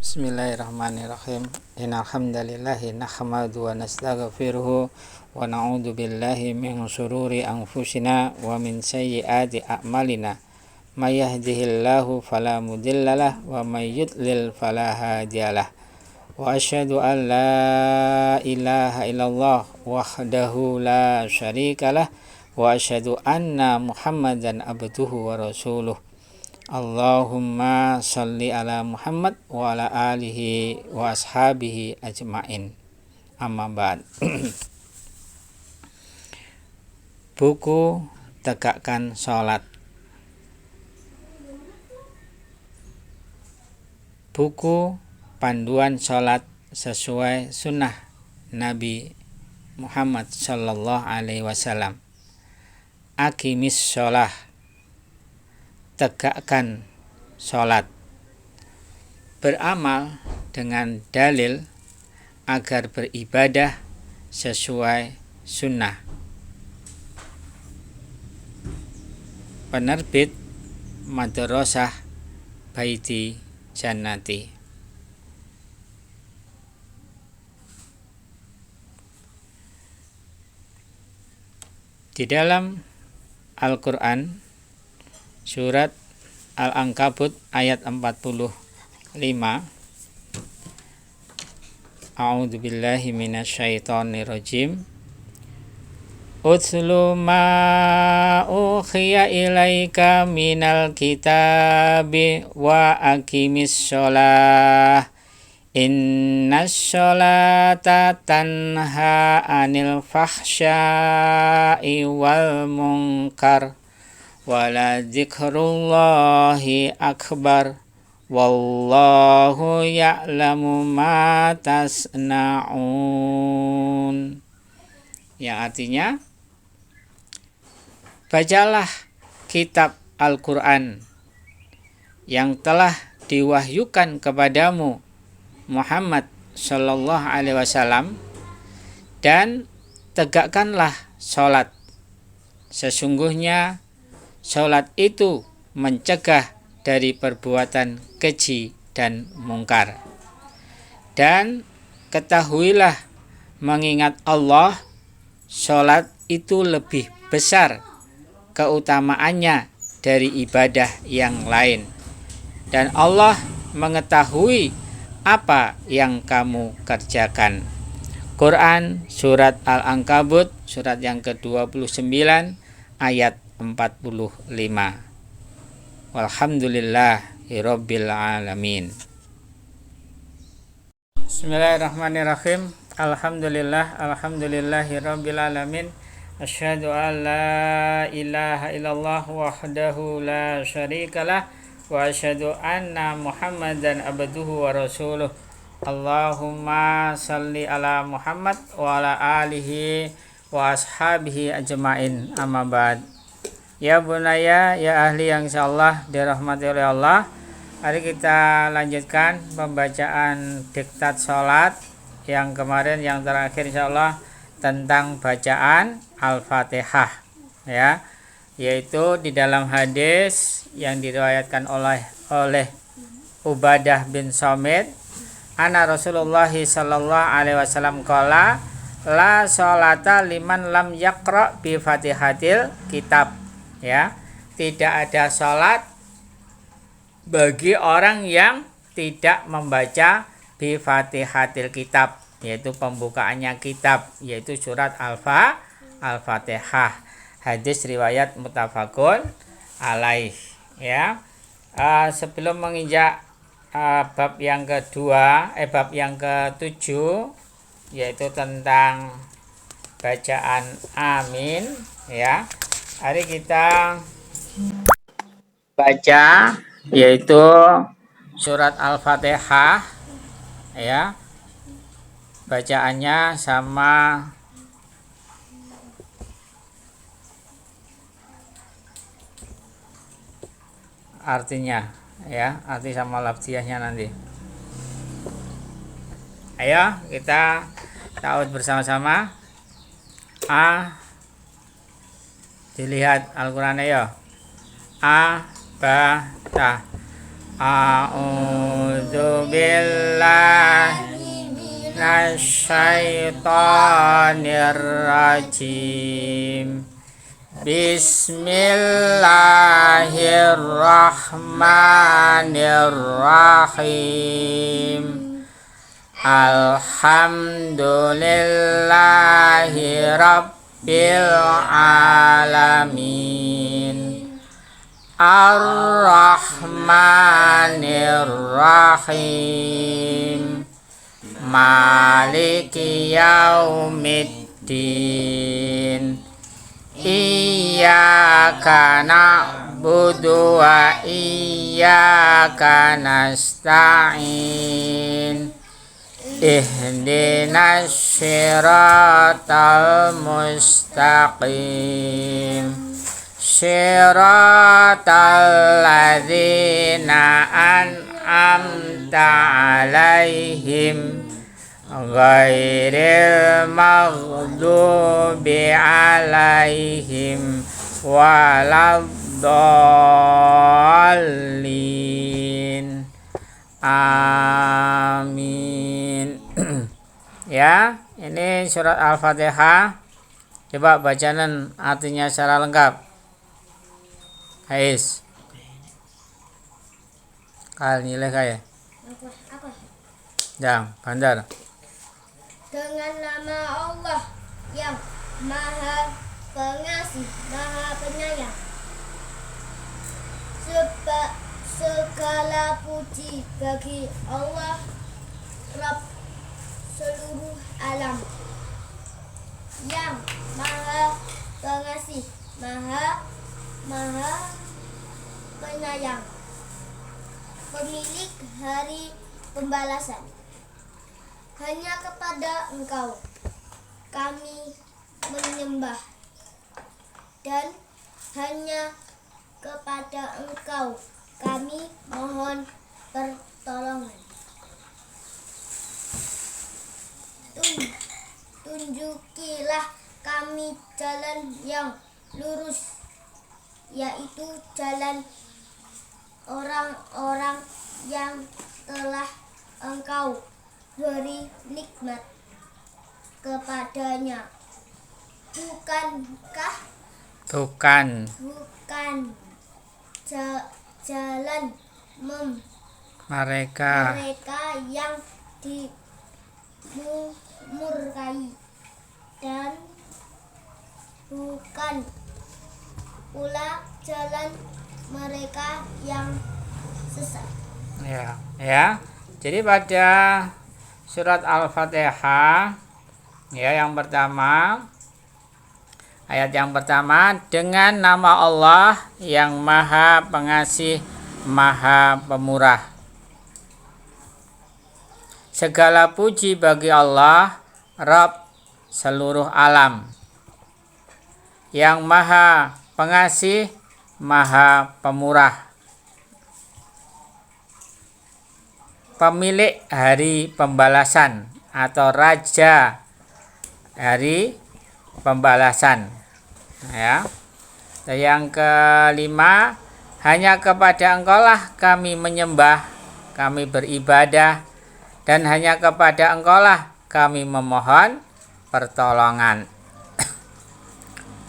Bismillahirrahmanirrahim. Innal hamdalillahi nahmadu wa nastaghfiruhu wa na'udzu billahi min shururi anfusina wa min sayyiati a'malina. May yahdihillahu fala mudhillalah wa may yudlil fala hadiyalah. Wa asyhadu an la ilaha illallah wahdahu la syarikalah wa asyhadu anna Muhammadan abduhu wa rasuluh. Allahumma sholli ala Muhammad wa ala alihi wa ashabihi ajmain. Amma ba'd. Buku Tegakkan Sholat. Buku panduan sholat sesuai sunnah Nabi Muhammad sallallahu alaihi wasallam. Aqimis sholah, tegakkan sholat. Beramal dengan dalil agar beribadah sesuai sunnah. Penerbit Madrasah Baiti Jannati. Di dalam Al-Quran Surat Al-Ankabut ayat 45. A'udzu billahi minasyaitonir rajim. Utslu ma ukhiya ilaika minal kitabi wa aqimis sholah. Innas sholata tanha 'anil fahsya'i wal munkar. Wala dzikrullahi akbar. Wallahu ya'lamu ma tasna'un. Yang artinya, bacalah kitab Al-Quran yang telah diwahyukan kepadamu Muhammad sallallahu alaihi wasallam, dan tegakkanlah sholat. Sesungguhnya sholat itu mencegah dari perbuatan keji dan mungkar. Dan ketahuilah, mengingat Allah, sholat itu lebih besar keutamaannya dari ibadah yang lain. Dan Allah mengetahui apa yang kamu kerjakan. Quran Surat Al-Ankabut, surat yang ke-29 ayat 45. Walhamdulillahirabbil alamin. Bismillahirrahmanirrahim. Alhamdulillahirabbil alamin. Asyhadu an la ilaha illallah wahdahu la syarikalah wa asyhadu anna Muhammadan abduhu wa rasuluh. Allahumma shalli ala Muhammad wa ala alihi wa ashabihi ajmain. Amma ba'd. Ya bunaya, ya ahli yang insyaallah dirahmati oleh Allah. Mari kita lanjutkan pembacaan diktat sholat yang kemarin, yang terakhir insyaallah tentang bacaan Al-Fatihah, ya, yaitu di dalam hadis yang diriwayatkan oleh Ubadah bin Samit, anna Rasulullah sallallahu alaihi wasallam qala la sholata liman lam yaqra bi Fatihatil kitab. Ya, tidak ada sholat bagi orang yang tidak membaca bi Fatihatil kitab, yaitu pembukaannya kitab, yaitu surat Al-Fatihah. Hadis riwayat muttafaqun alaih. Ya, sebelum menginjak bab yang kedua, bab yang ke-7, yaitu tentang bacaan amin, ya. Hari kita baca yaitu surat Al-Fatihah, ya. Bacaannya sama artinya, ya, arti sama lafziahnya nanti. Ayo kita ta'awudz bersama-sama. Dilihat Al-Quran, ayo. Ba ta A'udzu billahi minasyaitonir rajim. Bismillahirrahmanirrahim. Alhamdulillahi rabbil alamin. Ar-Rahmanir-Rahim. Maliki yaumiddin. Iyyaka na'budu wa iyyaka nasta'in. Ihdinas siratal mustaqim. Siratal ladzina an'amta 'alaihim ghairil maghdubi 'alaihim waladdallin. Amin. Ya, ini surat Al-Fatihah. Coba bacaan artinya secara lengkap. Ais. Kal nilai kaya. Apa? Jang, bandar. Dengan nama Allah yang Maha Pengasih, Maha Penyayang. Segala puji bagi Allah, Rabb seluruh alam, yang Maha Pengasih, Maha Penyayang, pemilik hari pembalasan. Hanya kepada Engkau kami menyembah, dan hanya kepada Engkau kami mohon pertolongan. Tunjukilah kami jalan yang lurus, yaitu jalan orang-orang yang telah Engkau beri nikmat kepadanya. Bukankah jalan mereka yang dimurkai, dan bukan pula jalan mereka yang sesat. Ya. Jadi pada surat Al-Fatihah, ya, yang pertama, ayat yang pertama, dengan nama Allah yang Maha Pengasih, Maha Pemurah. Segala puji bagi Allah, Rabb seluruh alam, yang Maha Pengasih, Maha Pemurah, pemilik hari pembalasan atau raja hari pembalasan. Ya. Dan yang kelima, hanya kepada Engkaulah kami menyembah, kami beribadah, dan hanya kepada Engkaulah kami memohon pertolongan.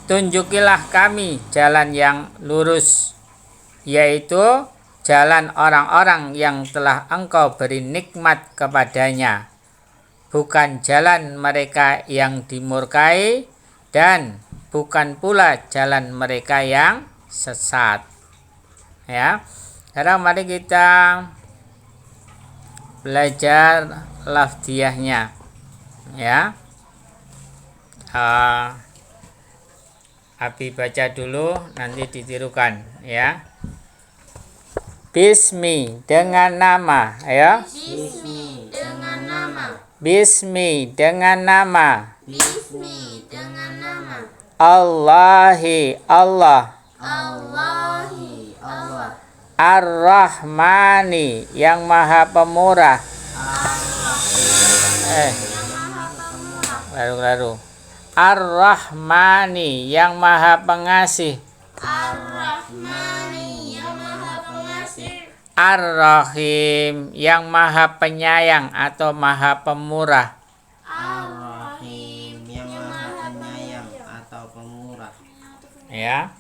Tunjukilah kami jalan yang lurus, yaitu jalan orang-orang yang telah Engkau beri nikmat kepadanya, bukan jalan mereka yang dimurkai, dan bukan pula jalan mereka yang sesat. Ya, sekarang mari kita belajar lafdiyahnya. Ya, Abi baca dulu, nanti ditirukan. Ya. Bismi dengan nama, ayo. Bismi dengan nama. Bismi dengan nama. Bismi dengan nama. Allahi Allah. Allahi Allah. Ar-Rahmani yang Maha Pemurah. Lalu. Ar-Rahmani yang Maha Pengasih. Ar-Rahmani yang Maha Pengasih. Ar-Rahim yang maha penyayang atau maha pemurah. Ar-Rahim yang maha penyayang atau pemurah. Ya.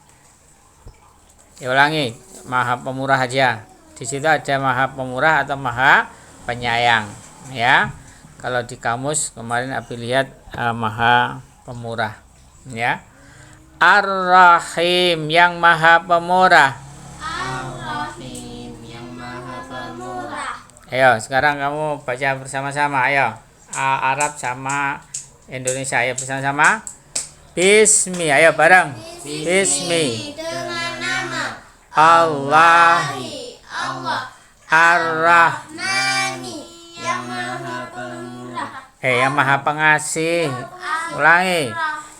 Ulangi, maha pemurah aja. Di situ ada maha pemurah atau maha penyayang. Ya. Kalau di kamus kemarin Abi lihat maha pemurah. Ya. Ar-Rahim yang maha pemurah. Ar-Rahim yang maha pemurah. Ayo, sekarang kamu baca bersama-sama. Ayo, Arab sama Indonesia. Ayo bersama-sama. Bismi. Ayo bareng. Bismi. Dengan nama Allah. Allah Ar-Rahmani. yang maha pemurah. Yang maha pengasih. Ulangi.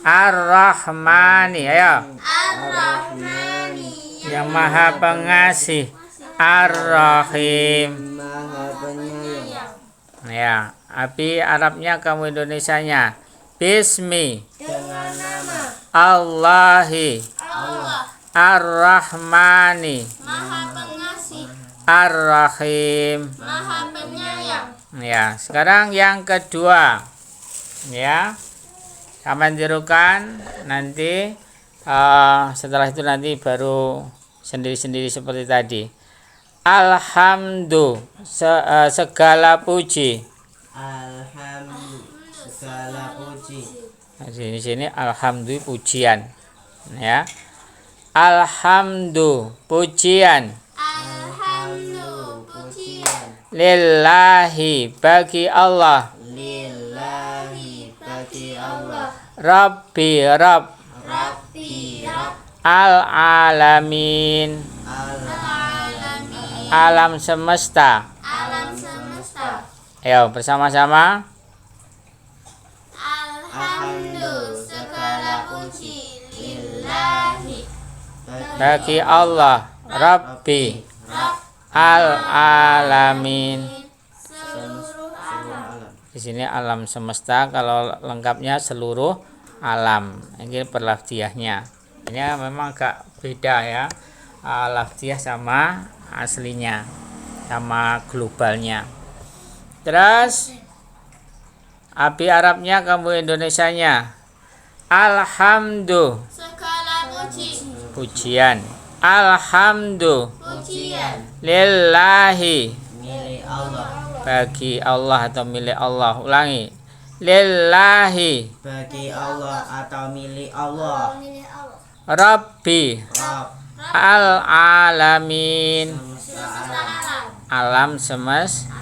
Ar-Rahmani. Ayo. Ar-Rahmani Yang maha pengasih. Ar-Rahim. maha penyayang. Ya, Abi Arabnya, kamu Indonesianya. Bismi. Dengan nama Allahi. Allah Ar-Rahmani. maha pengasih, Ar-Rahim. maha penyayang. Ya, sekarang yang kedua. Ya. Kamu tirukan nanti setelah itu nanti baru sendiri-sendiri seperti tadi. Segala puji. Alhamdulillah segala puji. Nah, di sini alhamdulillah pujian. Ya. Alhamdulillah pujian. Alhamdulillah pujian. Lillahi bagi Allah. Lillahi bagi Allah. Rabbi Rabb. Rabbi Rabb Al-alamin. al-alamin. Alam semesta. Alam semesta. Ayo bersama-sama. Alhamdulillah segala puji. Lillahi Bagi Allah. Rabbi Rabb Al-alamin. seluruh alam. Di sini alam semesta, kalau lengkapnya seluruh alam. Ini perlafziahnya. Ini memang agak beda ya. Lafziah sama aslinya, sama globalnya. Terus Abi Arabnya, kamu Indonesianya. Alhamdulillah Segala puji. pujian. Alhamdulillah Pujian lillahi milik Allah. bagi Allah atau milik Allah. Ulangi. Lillahi Bagi Allah atau milik Allah. Rabbi Rabb Al-alamin. alam.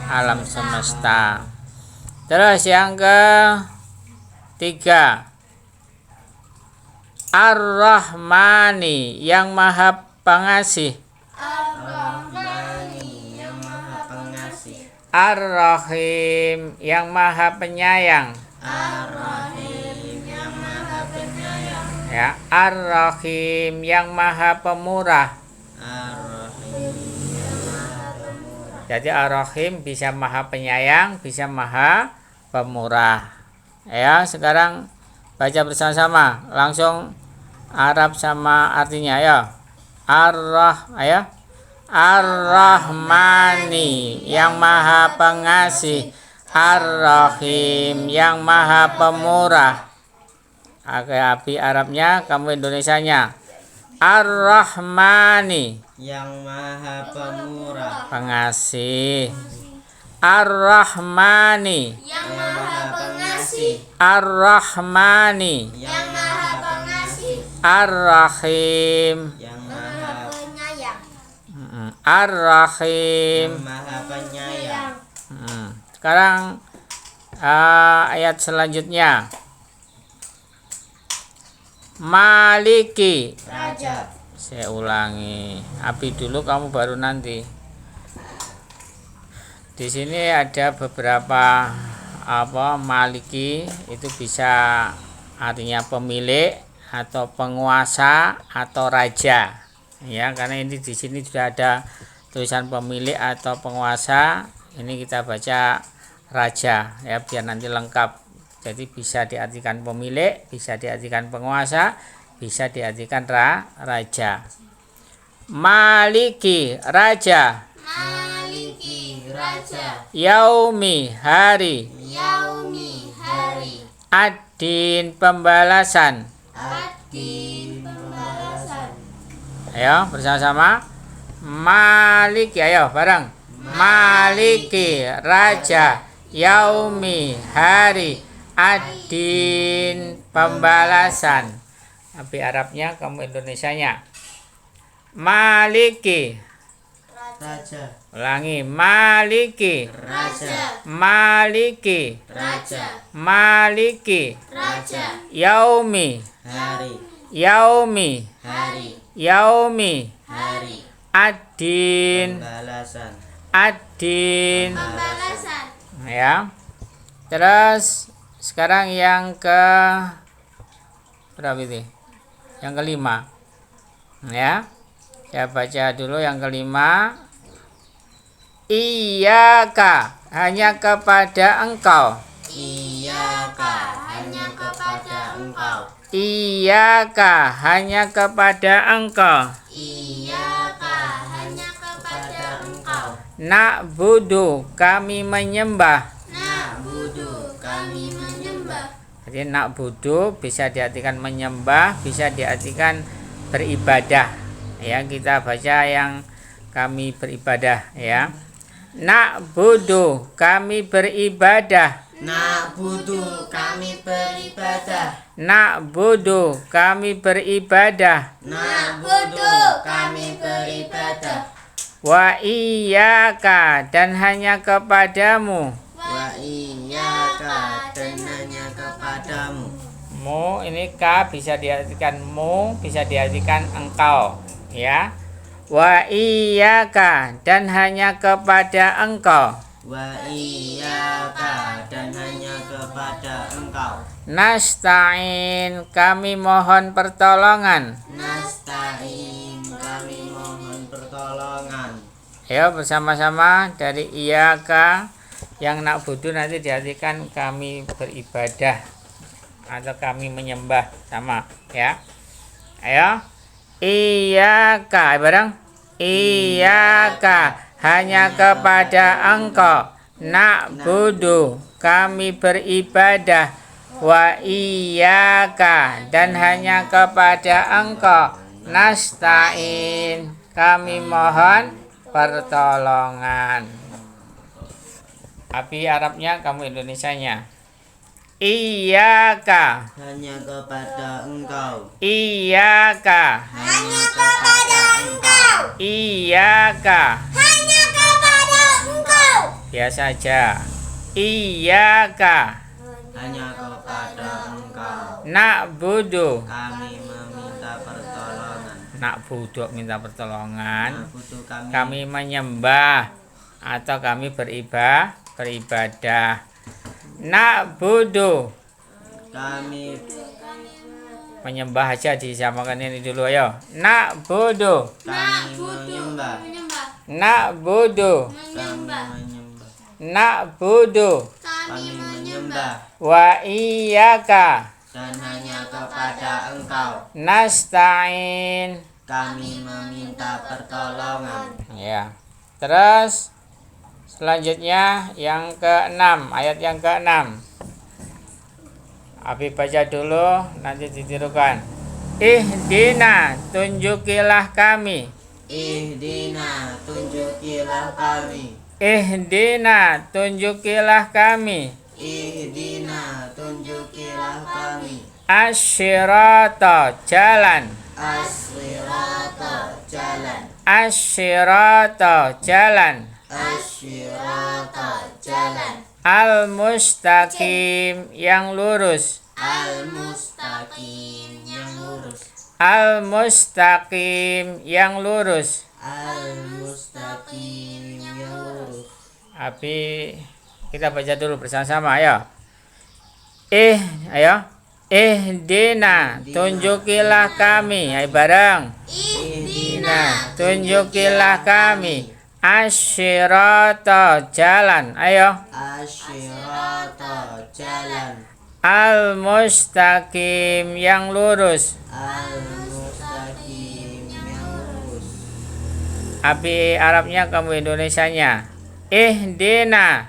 Alam semesta. Terus yang ketiga. Ar-Rahmani yang maha pengasih. Ar-Rahmani yang maha pengasih. Ar-Rahim yang maha penyayang. Ar-Rahim yang maha penyayang. Ya, Ar-Rahim yang maha pemurah. Ar-Rahim yang maha pemurah. Jadi Ar-Rahim bisa maha penyayang, bisa maha pemurah. Ya, sekarang baca bersama-sama. Langsung Arab sama artinya ya. Ayo. Ar-Rahmani yang maha pengasih. Ar-Rahim yang maha pemurah. Abi Arabnya, kamu Indonesianya. Ar-Rahmani Yang maha pemurah. pengasih. Ar-Rahmani Yang maha pengasih. Ar-Rahmani Yang maha pengasih. Ar-Rahim Yang maha penyayang. Ar-Rahim. Yang maha penyayang. Sekarang ayat selanjutnya. Maliki. Raja. Saya ulangi. Abi dulu, kamu baru nanti. Di sini ada beberapa maliki, itu bisa artinya pemilik atau penguasa atau raja. Ya, karena ini di sini sudah ada tulisan pemilik atau penguasa. Ini kita baca raja ya, biar nanti lengkap. Jadi bisa diartikan pemilik, bisa diartikan penguasa, bisa diartikan raja. Maliki, raja. raja, yaumi hari, yaumi hari, ad-din pembalasan. ad-din pembalasan, Ayo bersama-sama. Maliki, ayo bareng. Maliki raja, yaumi hari, ad-din pembalasan. Tapi Arabnya kamu Indonesianya. Maliki. raja, Ulangi. Maliki. raja, Maliki. raja, Maliki. raja, Yaumi. hari, Yaumi. hari, Yaumi. hari, Ad-din. pembalasan, Ad-din. pembalasan, Ya. Terus sekarang yang ke berapa itu? Yang kelima. Ya. Saya baca dulu yang kelima. Iyyaka, hanya kepada engkau. iyaka, hanya kepada engkau, Iyyaka, hanya kepada engkau. iyaka, hanya kepada engkau, Na'budu, kami menyembah. na'budu, kami menyembah, Jadi na'budu bisa diartikan menyembah, bisa diartikan beribadah. Ya, kita baca yang kami beribadah ya. Na'budu, kami beribadah. na'budu, kami beribadah, Na'budu, kami beribadah. na'budu, kami beribadah, Wa iyyaka, dan hanya kepadamu. wa iyaka, dan hanya kepadamu, Mu ini ka bisa diartikan mu, bisa diartikan engkau ya. Wa iyyaka, dan hanya kepada engkau. wa iyaka, dan hanya kepada engkau, Nasta'in, kami mohon pertolongan. nasta'in, kami mohon pertolongan, Ayo bersama-sama dari iyyaka. Yang na'budu nanti diartikan kami beribadah atau kami menyembah, sama ya. Ayo. Iyyaka, bareng. Iyyaka, hanya kepada engkau. Na'budu, kami beribadah. Wa iyyaka, dan hanya kepada engkau. Nasta'in, kami mohon pertolongan. Tapi Arabnya kamu Indonesianya. Iyyaka, hanya kepada engkau, iyyaka, hanya kepada engkau, iyyaka. hanya kepada engkau, Biasa aja. Iyyaka hanya kepada engkau, na'budu. kami meminta pertolongan, Na'budu minta pertolongan. na'budu, Kami menyembah atau kami beribadah. Na'budu, kami menyembah aja, disamakan ini dulu ayo. Na'budu, menyembah, na'budu, kami menyembah, na'budu. kami menyembah, Wa iyyaka dan hanya kepada engkau nasta'in. kami meminta pertolongan. Ya. Terus selanjutnya yang ke-6, ayat yang ke-6. Abi baca dulu, nanti ditirukan. Ihdina, tunjukilah kami. Ihdina, tunjukilah kami. Ihdina, tunjukilah kami. Ihdina, tunjukilah kami. Asyirata, jalan. As-sirata, jalan. Asyirata, jalan. As-sirata, jalan. Al-mustaqim, yang lurus. Al-mustaqim, yang lurus. Al-mustaqim, yang lurus. Al-mustaqim, yang lurus. Abi kita baca dulu bersama-sama ayo. Ayo. Ihdina, tunjukilah kami. Ayo bareng. Ihdina, tunjukilah kami. Asyirata, jalan. Ayo. Asyirata, jalan. Al-mustaqim, yang lurus. Al-mustaqim, yang lurus. Abi Arabnya kamu Indonesianya. Ihdina.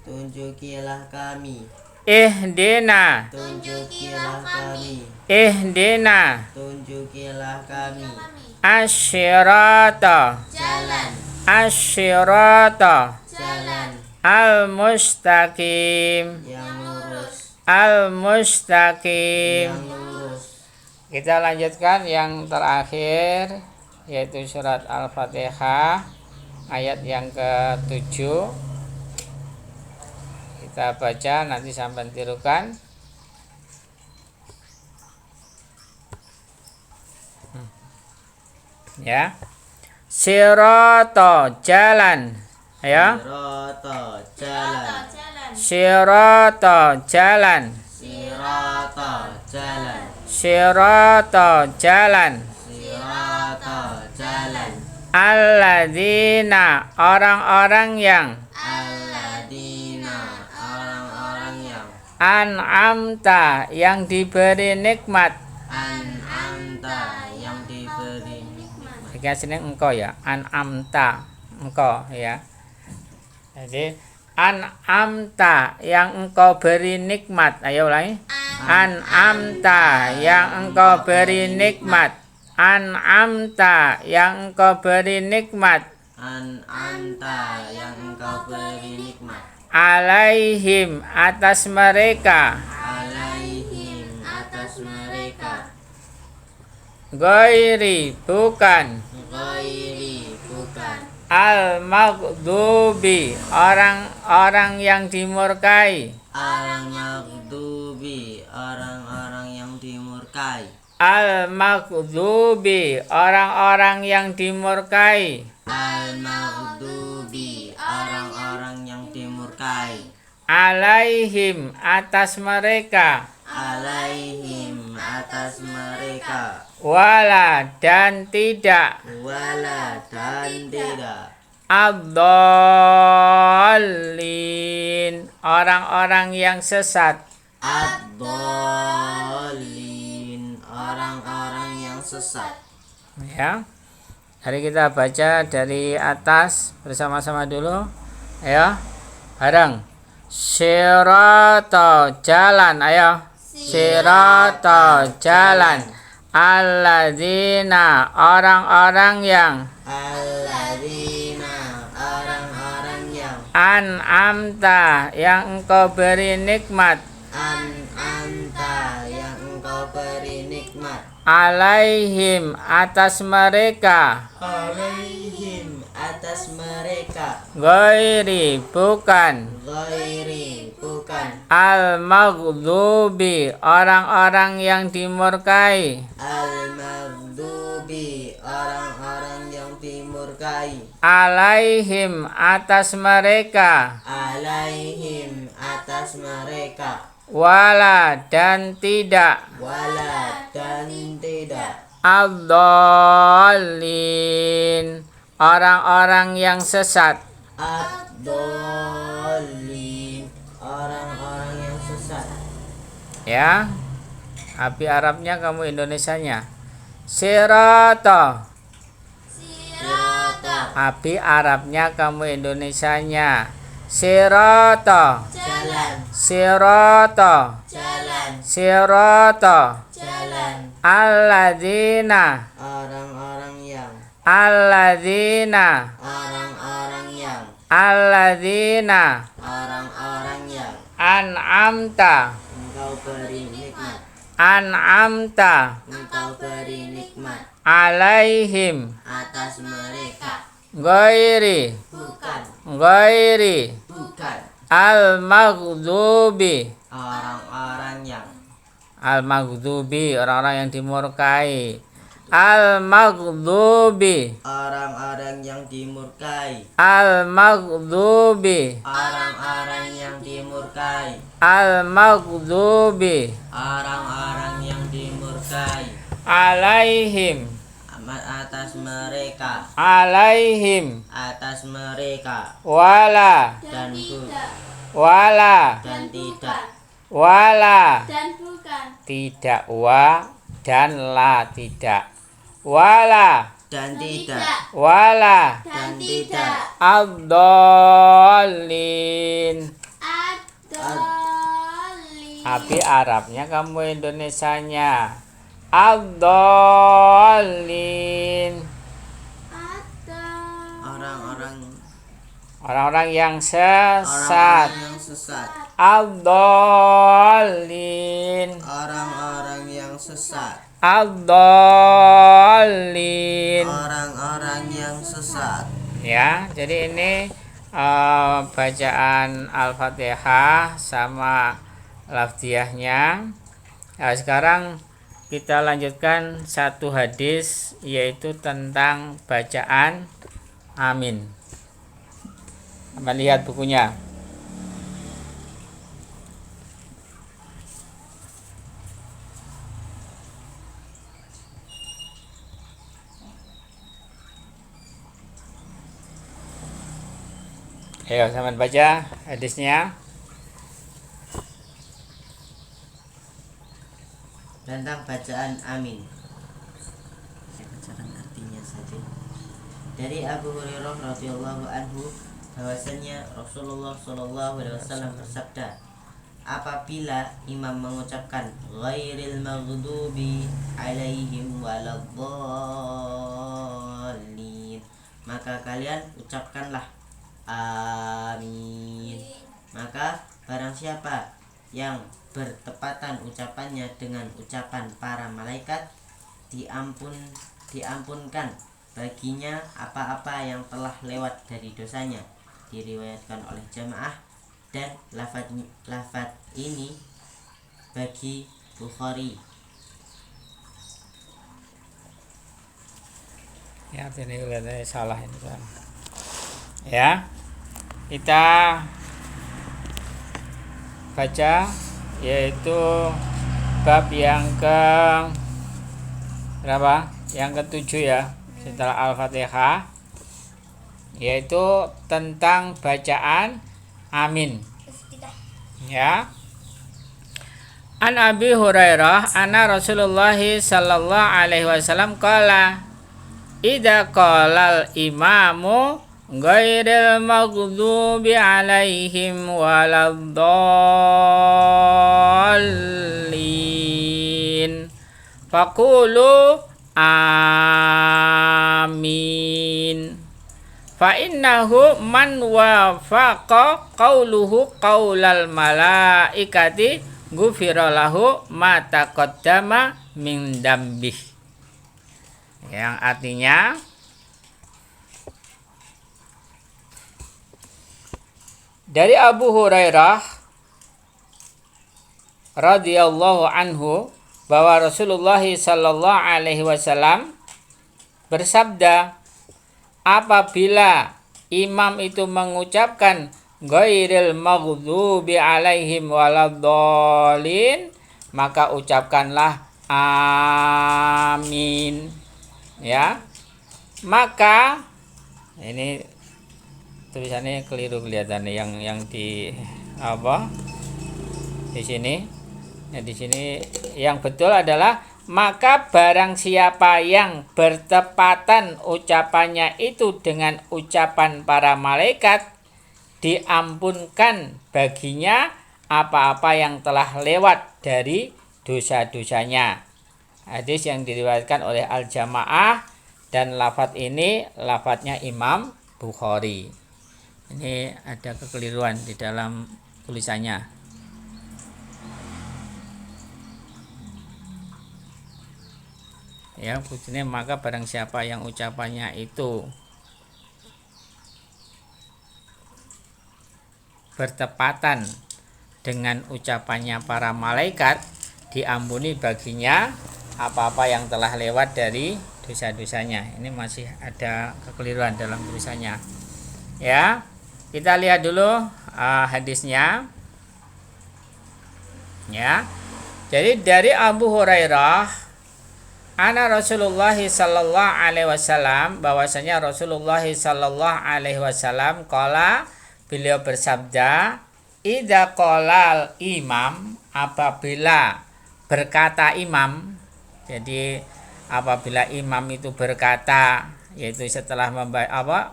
Tunjukilah kami. Ihdina. Tunjukilah kami. Ihdina. Tunjukilah kami. Asyirata. Jalan. Asyirata. Jalan Al-mustaqim. yang lurus. Al-mustaqim. Yang lurus. Kita lanjutkan yang terakhir, yaitu surat Al-Fatihah ayat yang ke-7. Kita baca, nanti sampai tirukan. Ya. Sirata, jalan. Ayo. Sirata, jalan. Sirata, jalan. Sirata, jalan. Sirata, jalan. Sirata, jalan. Alladzina, orang-orang yang Alladzina, orang-orang yang an'amta, yang diberi nikmat. an'amta, yang diberi nikmat. Bagian sini engkau ya, an'amta, engkau ya. Jadi an'amta, yang engkau beri nikmat. Ayo ulangi. An'amta, yang engkau beri nikmat. An'amta, yang engkau beri nikmat. An'amta, yang engkau beri nikmat. Alaihim, atas mereka. Alaihim, atas mereka. Ghairi, bukan. Ghairi, bukan. Al-maghdubi, orang-orang yang dimurkai. Al-maghdubi, orang-orang yang dimurkai. Al-maghdubi, orang-orang yang dimurkai. Al-maghdubi, orang-orang yang dimurkai. Alaihim, atas mereka. Alaihim, atas mereka. Wala, dan tidak. Wala, dan tidak. Ad-dallin, orang-orang yang sesat. Ad-dallin, orang-orang yang sesat. Ya. Hari kita baca dari atas bersama-sama dulu. Ayo. Bareng. Sirata, jalan. Ayo. Sirata, jalan. Alladzina, orang-orang yang Alladzina, orang-orang yang an'amta, yang engkau beri nikmat. an'amta, yang engkau beri nikmat. Alaihim, atas mereka. Alaihim, atas mereka. Ghairi, bukan. Ghairi, bukan. Al-maghdubi, orang-orang yang dimurkai. Al-maghdubi, orang-orang yang dimurkai. Alaihim, atas mereka. Alaihim, atas mereka. Wala, dan tidak. Wala, dan tidak. Ad-dallin, orang-orang yang sesat. Ad-dallin, orang-orang yang sesat. Ya. Api Arabnya, kamu Indonesianya. Sirata. Sirata, Api Arabnya, kamu Indonesianya. Sirata. jalan. Sirata. Jalan, Sirata. jalan. Alladzina. Orang-orang yang Alladzina. orang-orang yang Alladzina. orang-orang yang An'amta. engkau beri nikmat. An'amta. Engkau beri nikmat Alaihim. atas mereka. Ghairi. Bukan, Ghairi. bukan. Al-maghdubi. Orang-orang yang Al-maghdubi, orang-orang yang dimurkai. Al-maghdubi. orang-orang yang dimurkai. Al-maghdubi. Orang-orang yang dimurkai. Al-maghdubi. Orang-orang yang dimurkai. Alaihim. Atas mereka. Alaihim. Atas mereka. Wala. Dan bukan. Wala. Dan tidak. Wala. dan bukan. Tidak wa dan la tidak. Wala. dan tidak, wala dan tidak, ad-dallin. Ad-dallin. Tapi Arabnya kamu Indonesianya. Ad-dallin. Orang-orang yang sesat. orang-orang yang sesat, Ad-dallin. orang-orang yang sesat, Ad-dallin. orang-orang yang sesat. Ya, jadi ini bacaan Al-Fatihah sama lafziyahnya. Nah, sekarang kita lanjutkan satu hadis, yaitu tentang bacaan amin. Kita lihat bukunya. Ayo, sama baca hadisnya. Tentang bacaan amin. Saya bacakan artinya saja. Dari Abu Hurairah radhiyallahu anhu bahwasanya Rasulullah shallallahu alaihi wasallam bersabda, apabila imam mengucapkan ghairil maghdubi alaihim waladdallin, maka kalian ucapkanlah amin. Maka barang siapa yang bertepatan ucapannya dengan ucapan para malaikat, diampunkan baginya apa-apa yang telah lewat dari dosanya. Diriwayatkan oleh jamaah, dan lafaz ini bagi Bukhari. Ya, ini kelihatannya salah ini kan. Ya, kita baca, yaitu bab yang ke berapa? Yang ke-7 ya, setelah Al-Fatihah, yaitu tentang bacaan amin. Ya. An Abi Hurairah anna Rasulullah sallallahu alaihi wasallam qala idza qalal imamu ghairil maghdubi alaihim waladdallin faqulu amin fa innahu man wafaqa qauluhu qaulal malaikati ghufira lahu ma taqaddama min dambih. Yang artinya dari Abu Hurairah radhiyallahu anhu bahwa Rasulullah sallallahu alaihi wasallam bersabda, apabila imam itu mengucapkan ghairil maghdubi alaihim waladdallin, maka ucapkanlah amin. Ya. Maka ini tulisannya keliru kelihatannya, yang di apa? Di sini. Ya, di sini yang betul adalah maka barang siapa yang bertepatan ucapannya itu dengan ucapan para malaikat, diampunkan baginya apa-apa yang telah lewat dari dosa-dosanya. Hadis yang diriwayatkan oleh Al-Jamaah, dan lafadz ini lafadznya Imam Bukhari. Ini ada kekeliruan di dalam tulisannya. Ya, bunyinya maka barang siapa yang ucapannya itu bertepatan dengan ucapannya para malaikat, diampuni baginya apa-apa yang telah lewat dari dosa-dosanya. Ini masih ada kekeliruan dalam tulisannya. Ya, kita lihat dulu hadisnya. Ya, jadi dari Abu Hurairah ana Rasulullah sallallahu alaihi wasallam, bahwasanya Rasulullah sallallahu alaihi wasallam qala, beliau bersabda, idza qalal imam, apabila berkata imam. Jadi apabila imam itu berkata, yaitu setelah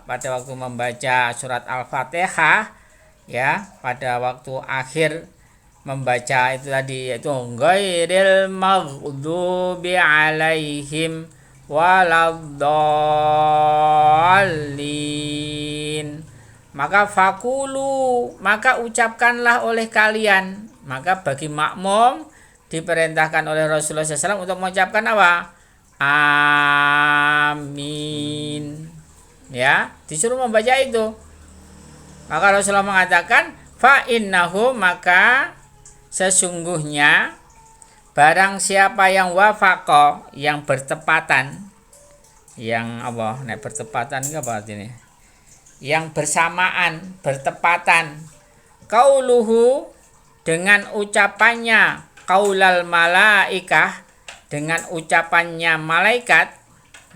pada waktu membaca surat Al-Fatihah, ya, pada waktu akhir membaca itu tadi, yaitu ghairil maghdubi alaihim waladdallin, maka fakulu, maka ucapkanlah oleh kalian. Maka bagi makmum diperintahkan oleh Rasulullah SAW untuk mengucapkan apa? Amin. Ya, disuruh membaca itu. Maka Rasulullah mengatakan, fa innahu, maka sesungguhnya barang siapa yang wafaqo, yang bertepatan, yang apa? Nek bertepatan itu apa artinya? Yang bersamaan, bertepatan, qauluhu, dengan ucapannya, qaulal malaikah, dengan ucapannya malaikat,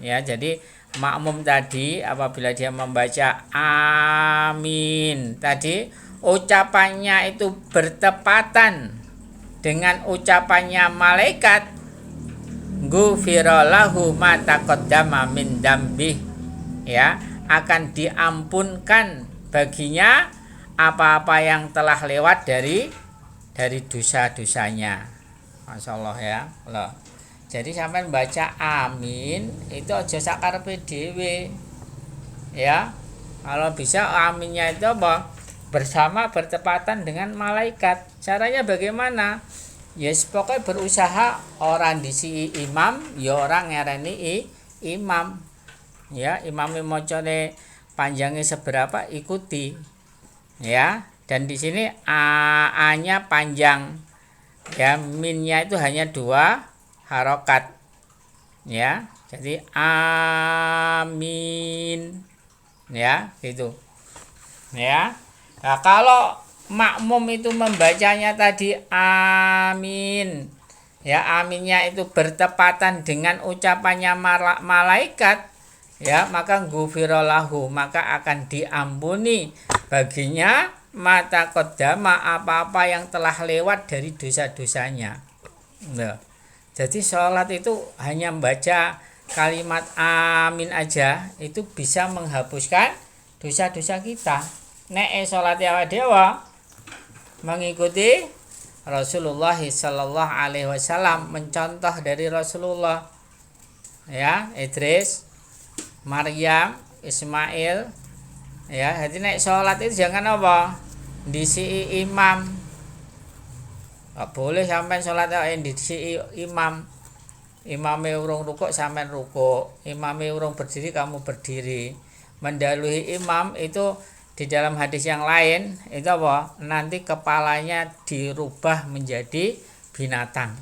ya. Jadi makmum tadi apabila dia membaca amin tadi, ucapannya itu bertepatan dengan ucapannya malaikat, ghufira lahu ma taqaddama min dzambih, ya, akan diampunkan baginya apa-apa yang telah lewat dari dosa-dosanya. Masya Allah, ya. Loh. Jadi sampai baca amin itu aja sakarepe dhewe, ya. Kalau bisa aminnya itu apa? Bersama, bertepatan dengan malaikat. Caranya bagaimana? Ya pokoknya berusaha orang disi imam, ya orang ngereni imam. Ya, imam mocone panjangnya seberapa ikuti. Ya, dan di sini a-nya panjang. Ya, minnya itu hanya 2 harokat. Ya, jadi amin. Ya, gitu. Ya. Nah, kalau makmum itu membacanya tadi amin, ya, aminnya itu bertepatan dengan ucapannya malaikat, ya, maka ghufira lahu, maka akan diampuni baginya mata kodama, apa-apa yang telah lewat dari dosa-dosanya. Nah, jadi sholat itu hanya membaca kalimat amin aja itu bisa menghapuskan dosa-dosa kita. Nek sholat awake dhewe mengikuti Rasulullah sallallahu alaihi wasallam, mencontoh dari Rasulullah, ya, Idris, Maryam, Ismail, ya. Jadi nek sholat itu jangan apa? Disi imam. Gak boleh sampai sholat disi imam. Imame urung rukuk sampai rukuk, imame urung berdiri kamu berdiri. Mendahului imam itu di dalam hadis yang lain itu apa? Nanti kepalanya dirubah menjadi binatang.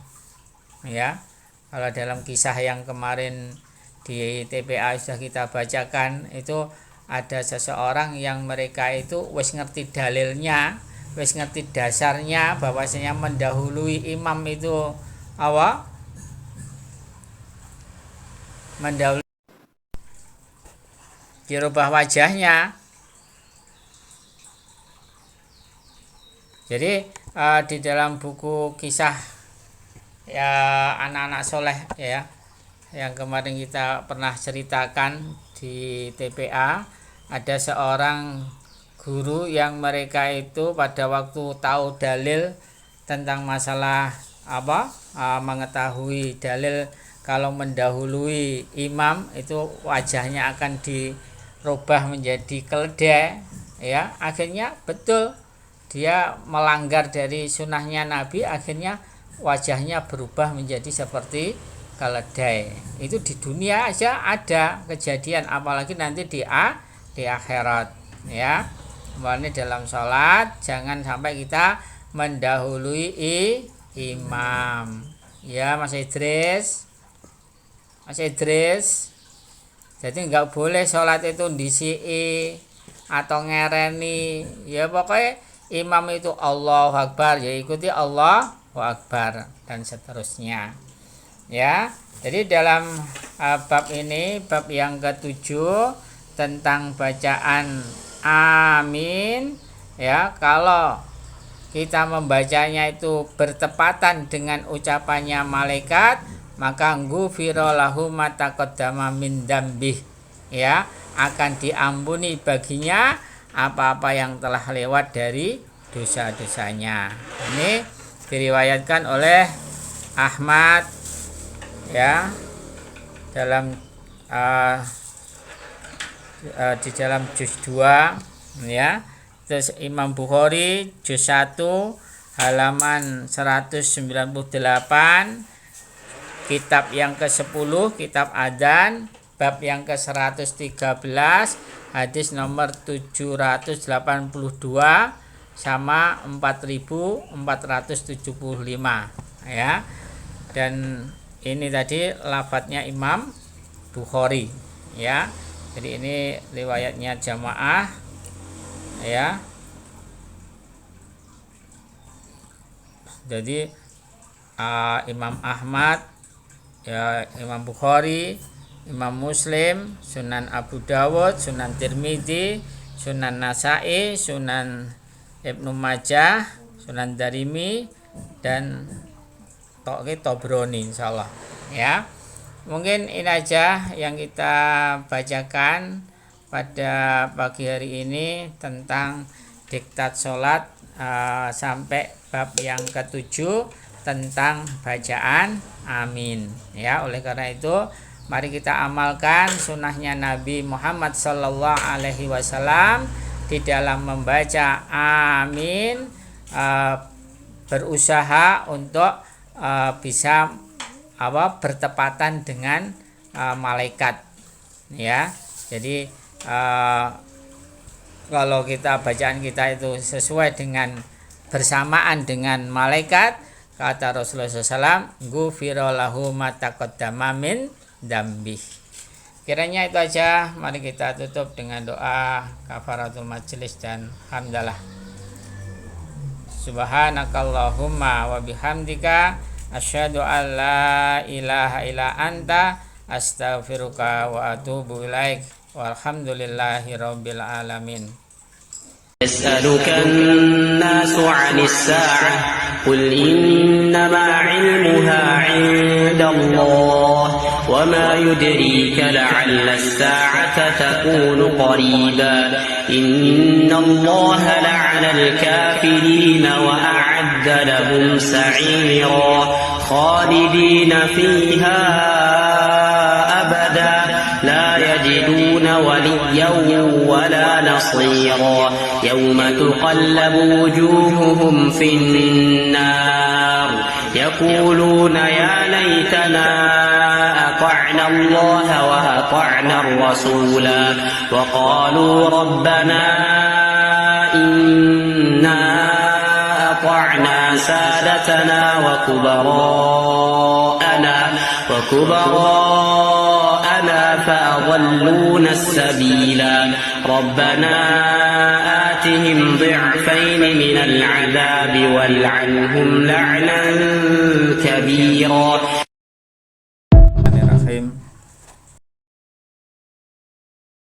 Ya. Kalau dalam kisah yang kemarin di TPA sudah kita bacakan, itu ada seseorang yang mereka itu wis ngerti dalilnya, wis ngerti dasarnya bahwasanya mendahului imam itu apa? Mendahului dirubah wajahnya. Jadi di dalam buku kisah, ya, anak-anak soleh, ya, yang kemarin kita pernah ceritakan di TPA, ada seorang guru yang mereka itu pada waktu tahu dalil tentang masalah apa, mengetahui dalil kalau mendahului imam itu wajahnya akan dirubah menjadi keledai, ya, akhirnya betul dia melanggar dari sunnahnya Nabi, akhirnya wajahnya berubah menjadi seperti keledai. Itu di dunia aja ada kejadian, apalagi nanti di akhirat, ya. Makanya dalam sholat jangan sampai kita mendahului imam, ya, Mas Idris. Jadi nggak boleh sholat itu disi atau ngereni, ya. Pokoknya imam itu Allahu Akbar, ya ikuti Allahu Akbar dan seterusnya, ya. Jadi dalam bab ini, bab yang ke-7 tentang bacaan amin, ya, kalau kita membacanya itu bertepatan dengan ucapannya malaikat, maka ghufira lahu ma taqaddama min dzambih, ya, akan diampuni baginya apa-apa yang telah lewat dari dosa-dosanya. Ini diriwayatkan oleh Ahmad, ya, dalam di dalam juz 2, ya. Terus Imam Bukhari juz 1 halaman 198, kitab yang ke-10, kitab Adzan, bab yang ke-113, hadis nomor 782 sama 4475, ya. Dan ini tadi lafadznya Imam Bukhari, ya. Jadi ini riwayatnya jamaah, ya. Jadi Imam Ahmad, ya, Imam Bukhari, Imam Muslim, Sunan Abu Dawud, Sunan Tirmidzi, Sunan Nasa'i, Sunan Ibnu Majah, Sunan Darimi, dan Tobroni, insyaallah, ya. Mungkin ini aja yang kita bacakan pada pagi hari ini tentang diktat sholat, sampai bab yang ke-7 tentang bacaan amin, ya. Oleh karena itu mari kita amalkan sunnahnya Nabi Muhammad Sallallahu Alaihi Wasallam di dalam membaca amin, berusaha untuk bisa bertepatan dengan malaikat, ya. Jadi kalau kita bacaan kita itu sesuai dengan bersamaan dengan malaikat, kata Rasulullah SAW, ghufira lahu ma taqaddama min dzambih. Kiranya itu aja. Mari kita tutup dengan doa kafaratul majelis dan hamdalah. Subhanakallahumma wa bihamdika asyhadu an la ilaha illa anta astaghfiruka wa atubu ilaik. Walhamdulillahi rabbil alamin. يسألك الناس عن الساعة قل إنما علمها عند الله وما يدريك لعل الساعة تكون قريبا إن الله لعن الكافرين وأعد لهم سعيرا خالدين فيها أبدا لا يجدون وليا ولا نصيرا يوم تقلب وجوههم في النار يقولون يا ليتنا أطعنا الله وأطعنا الرسولا وقالوا ربنا إنا أطعنا سادتنا وكبراءنا فأضلونا السبيلا ربنا آتهم ضعفين من العذاب والعنهم لعنا كبيرا